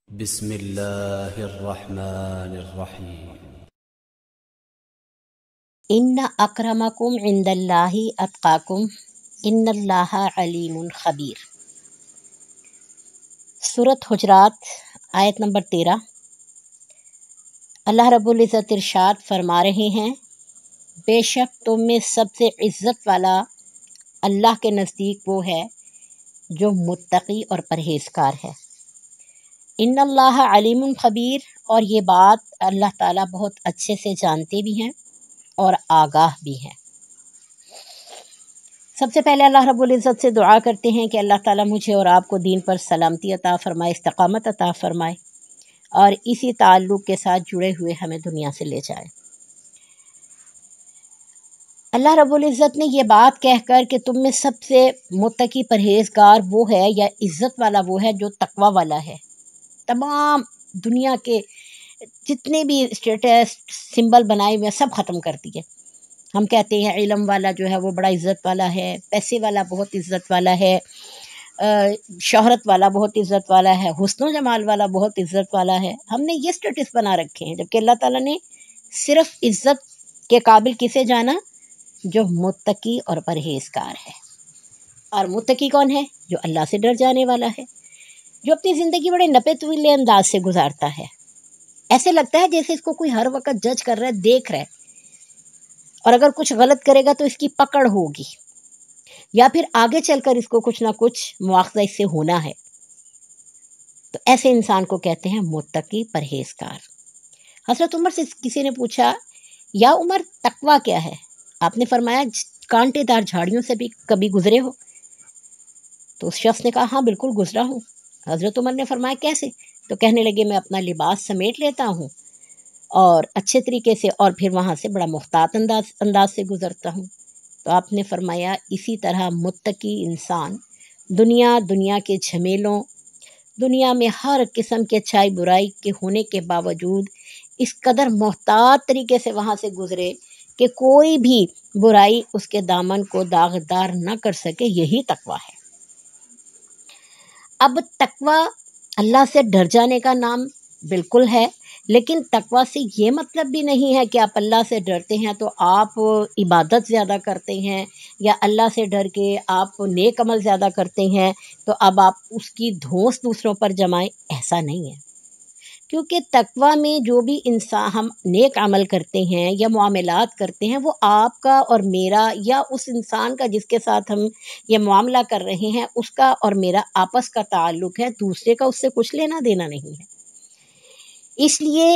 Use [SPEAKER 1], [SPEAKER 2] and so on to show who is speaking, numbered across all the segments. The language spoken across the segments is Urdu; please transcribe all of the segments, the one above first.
[SPEAKER 1] بسم اللہ الرحمن الرحیم۔
[SPEAKER 2] ان اکرمکم عند اللہ اتقاکم ان اللہ علیم خبیر۔ سورۃ حجرات آیت نمبر 13۔ اللہ رب العزت ارشاد فرما رہے ہیں، بے شک تم میں سب سے عزت والا اللہ کے نزدیک وہ ہے جو متقی اور پرہیزگار ہے۔ ان اللہ علیم خبیر، اور یہ بات اللہ تعالیٰ بہت اچھے سے جانتے بھی ہیں اور آگاہ بھی ہیں۔ سب سے پہلے اللہ رب العزت سے دعا کرتے ہیں کہ اللہ تعالیٰ مجھے اور آپ کو دین پر سلامتی عطا فرمائے، استقامت عطا فرمائے، اور اسی تعلق کے ساتھ جڑے ہوئے ہمیں دنیا سے لے جائے۔ اللہ رب العزت نے یہ بات کہہ کر کہ تم میں سب سے متقی پرہیزگار وہ ہے یا عزت والا وہ ہے جو تقوی والا ہے، تمام دنیا کے جتنے بھی اسٹیٹس سمبل بنائے ہوئے سب ختم کر دیے۔ ہم کہتے ہیں علم والا جو ہے وہ بڑا عزت والا ہے، پیسے والا بہت عزت والا ہے، شہرت والا بہت عزت والا ہے، حسن و جمال والا بہت عزت والا ہے۔ ہم نے یہ اسٹیٹس بنا رکھے ہیں، جبکہ اللہ تعالیٰ نے صرف عزت کے قابل کسے جانا؟ جو متقی اور پرہیزگار ہے۔ اور متقی کون ہے؟ جو اللہ سے ڈر جانے والا ہے، جو اپنی زندگی بڑے نپے تولے انداز سے گزارتا ہے۔ ایسے لگتا ہے جیسے اس کو کوئی ہر وقت جج کر رہا ہے، دیکھ رہا ہے، اور اگر کچھ غلط کرے گا تو اس کی پکڑ ہوگی، یا پھر آگے چل کر اس کو کچھ نہ کچھ مواخذہ اس سے ہونا ہے۔ تو ایسے انسان کو کہتے ہیں متقی پرہیزگار۔ حضرت عمر سے کسی نے پوچھا، یا عمر تقویٰ کیا ہے؟ آپ نے فرمایا کانٹے دار جھاڑیوں سے بھی کبھی گزرے ہو؟ تو اس شخص نے کہا ہاں بالکل گزرا ہوں۔ حضرت عمر نے فرمایا کیسے؟ تو کہنے لگے میں اپنا لباس سمیٹ لیتا ہوں اور اچھے طریقے سے، اور پھر وہاں سے بڑا محتاط انداز سے گزرتا ہوں۔ تو آپ نے فرمایا اسی طرح متقی انسان دنیا کے جھمیلوں، دنیا میں ہر قسم کی اچھائی برائی کے ہونے کے باوجود اس قدر محتاط طریقے سے وہاں سے گزرے کہ کوئی بھی برائی اس کے دامن کو داغدار نہ کر سکے، یہی تقویٰ ہے۔ اب تقویٰ اللہ سے ڈر جانے کا نام بالکل ہے، لیکن تقویٰ سے یہ مطلب بھی نہیں ہے کہ آپ اللہ سے ڈرتے ہیں تو آپ عبادت زیادہ کرتے ہیں، یا اللہ سے ڈر کے آپ نیک عمل زیادہ کرتے ہیں تو اب آپ اس کی دھوس دوسروں پر جمائیں، ایسا نہیں ہے۔ کیونکہ تقویٰ میں جو بھی انسان ہم نیک عمل کرتے ہیں یا معاملات کرتے ہیں، وہ آپ کا اور میرا یا اس انسان کا جس کے ساتھ ہم یہ معاملہ کر رہے ہیں اس کا اور میرا آپس کا تعلق ہے، دوسرے کا اس سے کچھ لینا دینا نہیں ہے۔ اس لیے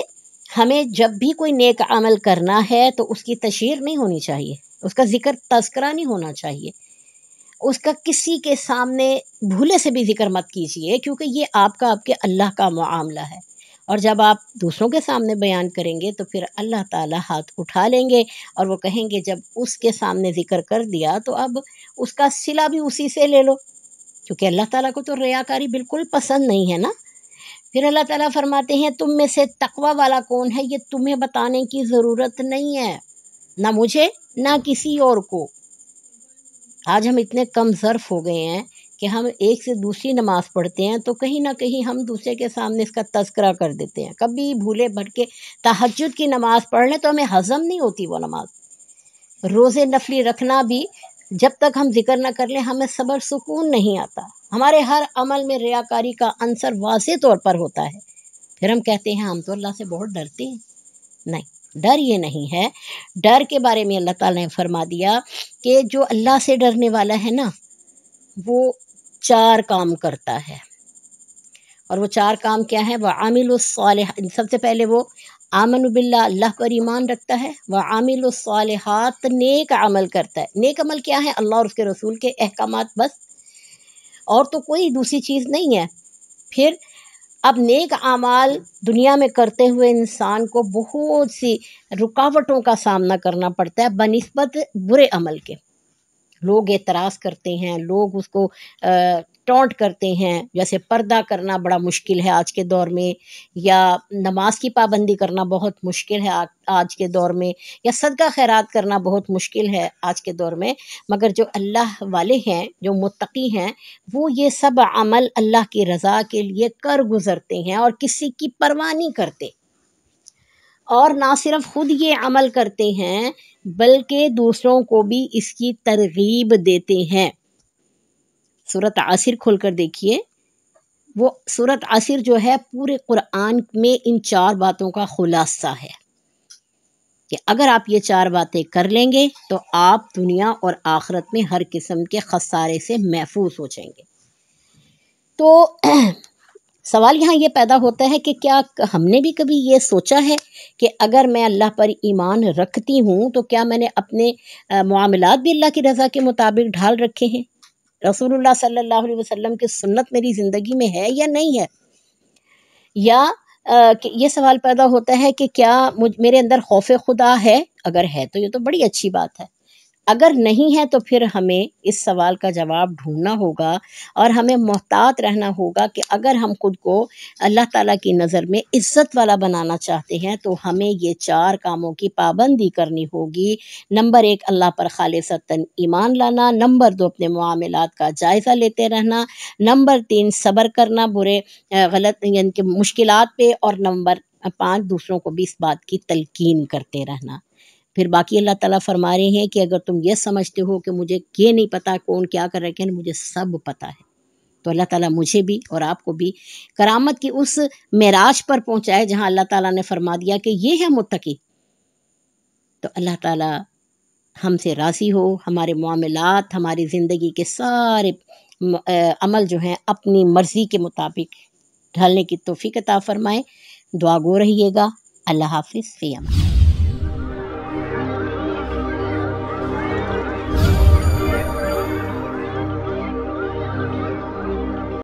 [SPEAKER 2] ہمیں جب بھی کوئی نیک عمل کرنا ہے تو اس کی تشہیر نہیں ہونی چاہیے، اس کا ذکر تذکرہ نہیں ہونا چاہیے، اس کا کسی کے سامنے بھولے سے بھی ذکر مت کیجیے، کیونکہ یہ آپ کے اللہ کا معاملہ ہے۔ اور جب آپ دوسروں کے سامنے بیان کریں گے تو پھر اللہ تعالیٰ ہاتھ اٹھا لیں گے اور وہ کہیں گے جب اس کے سامنے ذکر کر دیا تو اب اس کا صلہ بھی اسی سے لے لو، کیونکہ اللہ تعالیٰ کو تو ریاکاری بالکل پسند نہیں ہے نا۔ پھر اللہ تعالیٰ فرماتے ہیں تم میں سے تقوی والا کون ہے، یہ تمہیں بتانے کی ضرورت نہیں ہے، نہ مجھے نہ کسی اور کو۔ آج ہم اتنے کم ظرف ہو گئے ہیں کہ ہم ایک سے دوسری نماز پڑھتے ہیں تو کہیں نہ کہیں ہم دوسرے کے سامنے اس کا تذکرہ کر دیتے ہیں۔ کبھی بھولے بھٹکے تہجد کی نماز پڑھ لیں تو ہمیں ہضم نہیں ہوتی وہ نماز۔ روزے نفلی رکھنا بھی جب تک ہم ذکر نہ کر لیں ہمیں صبر سکون نہیں آتا۔ ہمارے ہر عمل میں ریاکاری کا عنصر واضح طور پر ہوتا ہے، پھر ہم کہتے ہیں ہم تو اللہ سے بہت ڈرتے ہیں۔ نہیں، ڈر یہ نہیں ہے۔ ڈر کے بارے میں اللہ تعالیٰ نے فرما دیا کہ جو اللہ سے ڈرنے والا ہے نا وہ 4 کام کرتا ہے، اور وہ 4 کام کیا ہے؟ وَعَامِلُ الصَّالِحَاتِ، سب سے پہلے وہ آمن باللہ، اللہ پر ایمان رکھتا ہے، وَعَامِلُ الصَّالِحَاتِ، نیک عمل کرتا ہے۔ نیک عمل کیا ہے؟ اللہ اور اس کے رسول کے احکامات، بس، اور تو کوئی دوسری چیز نہیں ہے۔ پھر اب نیک اعمال دنیا میں کرتے ہوئے انسان کو بہت سی رکاوٹوں کا سامنا کرنا پڑتا ہے بنسبت برے عمل کے۔ لوگ اعتراض کرتے ہیں، لوگ اس کو ٹونٹ کرتے ہیں، جیسے پردہ کرنا بڑا مشکل ہے آج کے دور میں، یا نماز کی پابندی کرنا بہت مشکل ہے آج کے دور میں، یا صدقہ خیرات کرنا بہت مشکل ہے آج کے دور میں، مگر جو اللہ والے ہیں، جو متقی ہیں، وہ یہ سب عمل اللہ کی رضا کے لیے کر گزرتے ہیں اور کسی کی پرواہ نہیں کرتے، اور نہ صرف خود یہ عمل کرتے ہیں بلکہ دوسروں کو بھی اس کی ترغیب دیتے ہیں۔ سورۃ عصر کھول کر دیکھیے، وہ سورۃ عصر جو ہے پورے قرآن میں ان 4 باتوں کا خلاصہ ہے کہ اگر آپ یہ 4 باتیں کر لیں گے تو آپ دنیا اور آخرت میں ہر قسم کے خسارے سے محفوظ ہو جائیں گے۔ تو سوال یہاں یہ پیدا ہوتا ہے کہ کیا ہم نے بھی کبھی یہ سوچا ہے کہ اگر میں اللہ پر ایمان رکھتی ہوں تو کیا میں نے اپنے معاملات بھی اللہ کی رضا کے مطابق ڈھال رکھے ہیں؟ رسول اللہ صلی اللہ علیہ وسلم کی سنت میری زندگی میں ہے یا نہیں ہے؟ یا یہ سوال پیدا ہوتا ہے کہ کیا میرے اندر خوف خدا ہے؟ اگر ہے تو یہ تو بڑی اچھی بات ہے، اگر نہیں ہے تو پھر ہمیں اس سوال کا جواب ڈھونڈنا ہوگا، اور ہمیں محتاط رہنا ہوگا کہ اگر ہم خود کو اللہ تعالیٰ کی نظر میں عزت والا بنانا چاہتے ہیں تو ہمیں یہ 4 کاموں کی پابندی کرنی ہوگی۔ نمبر 1، اللہ پر خالصتاً ایمان لانا، نمبر 2، اپنے معاملات کا جائزہ لیتے رہنا، نمبر 3، صبر کرنا برے غلط یعنی کہ مشکلات پہ، اور نمبر 5، دوسروں کو بھی اس بات کی تلقین کرتے رہنا۔ پھر باقی اللہ تعالیٰ فرما رہے ہیں کہ اگر تم یہ سمجھتے ہو کہ مجھے یہ نہیں پتا کون کیا کر رہے ہیں، مجھے سب پتہ ہے، تو اللہ تعالیٰ مجھے بھی اور آپ کو بھی کرامت کی اس معراج پر پہنچائے جہاں اللہ تعالیٰ نے فرما دیا کہ یہ ہے متقی۔ تو اللہ تعالیٰ ہم سے راضی ہو، ہمارے معاملات، ہماری زندگی کے سارے عمل جو ہیں اپنی مرضی کے مطابق ڈھالنے کی توفیق عطا فرمائے۔ دعا گو رہیے گا۔ اللہ حافظ، فی امان۔